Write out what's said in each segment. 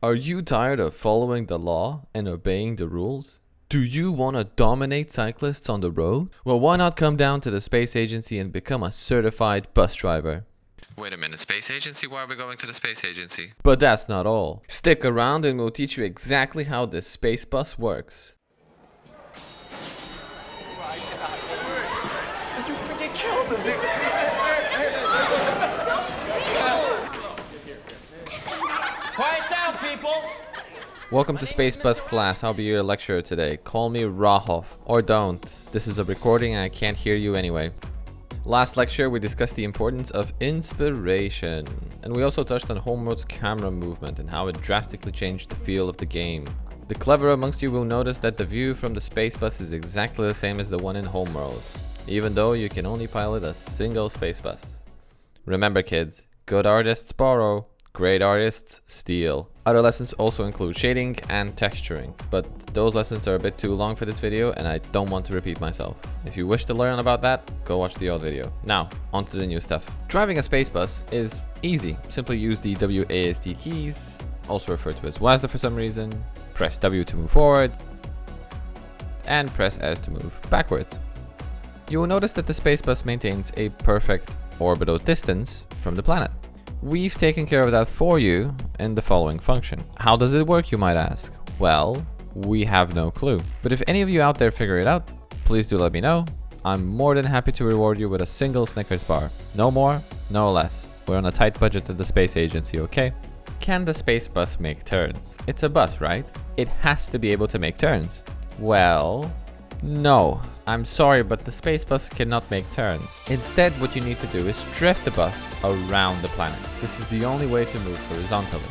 Are you tired of following the law and obeying the rules? Do you want to dominate cyclists on the road? Well, why not come down to the space agency and become a certified bus driver? Wait a minute, space agency? Why are we going to the space agency? But that's not all. Stick around and we'll teach you exactly how this space bus works. You freaking killed him. Quiet down, people! Welcome to Space Bus class. I'll be your lecturer today. Call me Rahov. Or don't. This is a recording and I can't hear you anyway. Last lecture we discussed the importance of inspiration. And we also touched on Homeworld's camera movement and how it drastically changed the feel of the game. The clever amongst you will notice that the view from the space bus is exactly the same as the one in Homeworld, even though you can only pilot a single space bus. Remember kids, good artists borrow, great artists steal. Other lessons also include shading and texturing, but those lessons are a bit too long for this video and I don't want to repeat myself. If you wish to learn about that, go watch the old video. Now, on to the new stuff. Driving a space bus is easy. Simply use the WASD keys, also referred to as WASD for some reason. Press W to move forward, and press S to move backwards. You will notice that the space bus maintains a perfect orbital distance from the planet. We've taken care of that for you in the following function. How does it work, you might ask? Well, we have no clue. But if any of you out there figure it out, please do let me know. I'm more than happy to reward you with a single Snickers bar. No more, no less. We're on a tight budget at the space agency, okay? Can the space bus make turns? It's a bus, right? It has to be able to make turns. Well, no. I'm sorry, but the space bus cannot make turns. Instead, what you need to do is drift the bus around the planet. This is the only way to move horizontally.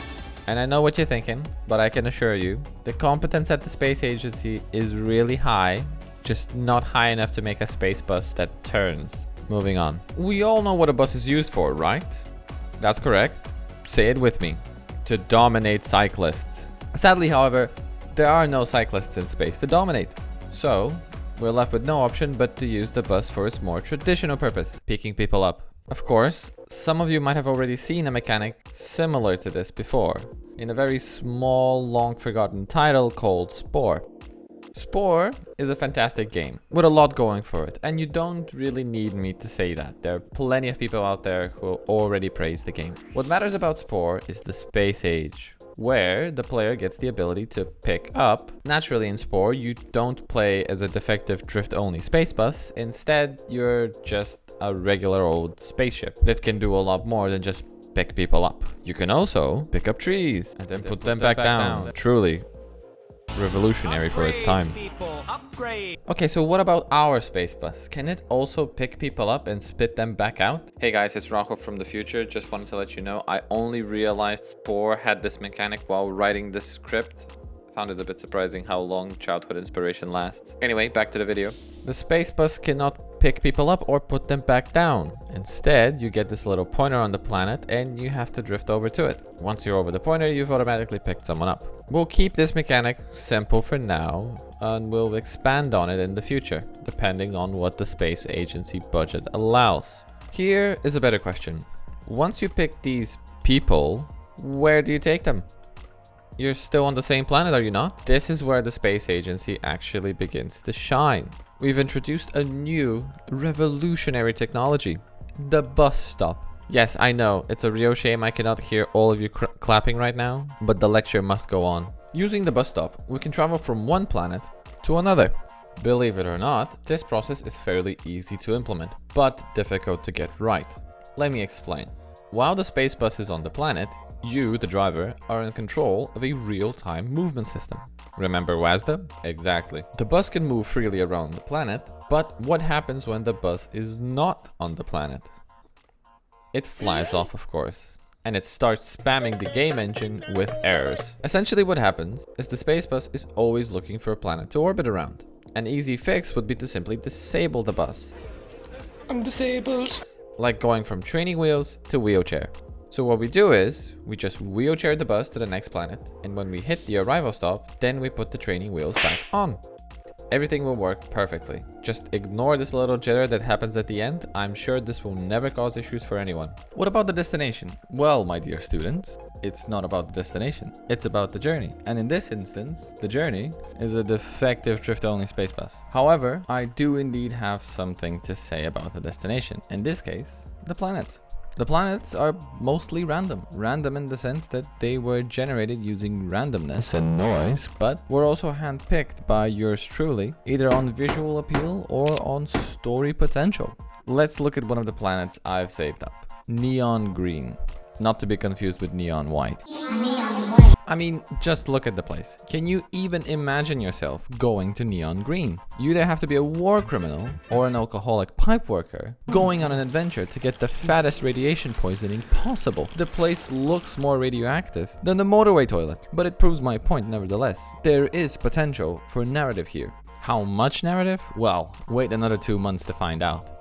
And I know what you're thinking, but I can assure you, the competence at the space agency is really high, just not high enough to make a space bus that turns. Moving on. We all know what a bus is used for, right? That's correct. Say it with me. To dominate cyclists. Sadly, however, there are no cyclists in space to dominate. So, we're left with no option but to use the bus for its more traditional purpose, picking people up. Of course, some of you might have already seen a mechanic similar to this before, in a very small, long-forgotten title called Spore. Spore is a fantastic game, with a lot going for it, and you don't really need me to say that. There are plenty of people out there who already praise the game. What matters about Spore is the space age, where the player gets the ability to pick up. Naturally in Spore, you don't play as a defective drift-only space bus. Instead, you're just a regular old spaceship that can do a lot more than just pick people up. You can also pick up trees and then put them back down. Truly revolutionary for its time. Okay, so what about our space bus? Can it also pick people up and spit them back out? Hey guys, it's Rocco from the future. Just wanted to let you know, I only realized Spore had this mechanic while writing this script. Found it a bit surprising how long childhood inspiration lasts. Anyway, back to the video. The space bus cannot pick people up or put them back down. Instead, you get this little pointer on the planet and you have to drift over to it. Once you're over the pointer, you've automatically picked someone up. We'll keep this mechanic simple for now and we'll expand on it in the future, depending on what the space agency budget allows. Here is a better question. Once you pick these people, where do you take them? You're still on the same planet, are you not? This is where the space agency actually begins to shine. We've introduced a new revolutionary technology, the bus stop. Yes, I know, it's a real shame I cannot hear all of you clapping right now, but the lecture must go on. Using the bus stop, we can travel from one planet to another. Believe it or not, this process is fairly easy to implement, but difficult to get right. Let me explain. While the space bus is on the planet, you, the driver, are in control of a real-time movement system. Remember WASD? Exactly. The bus can move freely around the planet, but what happens when the bus is not on the planet? It flies off, of course, and it starts spamming the game engine with errors. Essentially what happens is the space bus is always looking for a planet to orbit around. An easy fix would be to simply disable the bus. I'm disabled. Like going from training wheels to wheelchair. So what we do is, we just wheelchair the bus to the next planet, and when we hit the arrival stop, then we put the training wheels back on. Everything will work perfectly. Just ignore this little jitter that happens at the end. I'm sure this will never cause issues for anyone. What about the destination? Well, my dear students, it's not about the destination, it's about the journey. And in this instance, the journey is a defective drift-only space bus. However, I do indeed have something to say about the destination. In this case, the planets. The planets are mostly random. Random in the sense that they were generated using randomness and noise, but were also handpicked by yours truly, either on visual appeal or on story potential. Let's look at one of the planets I've saved up. Neon Green. Not to be confused with Neon White. I mean, just look at the place. Can you even imagine yourself going to Neon Green? You either have to be a war criminal or an alcoholic pipe worker going on an adventure to get the fattest radiation poisoning possible. The place looks more radioactive than the motorway toilet, but it proves my point nevertheless. There is potential for narrative here. How much narrative? Well, wait another 2 months to find out.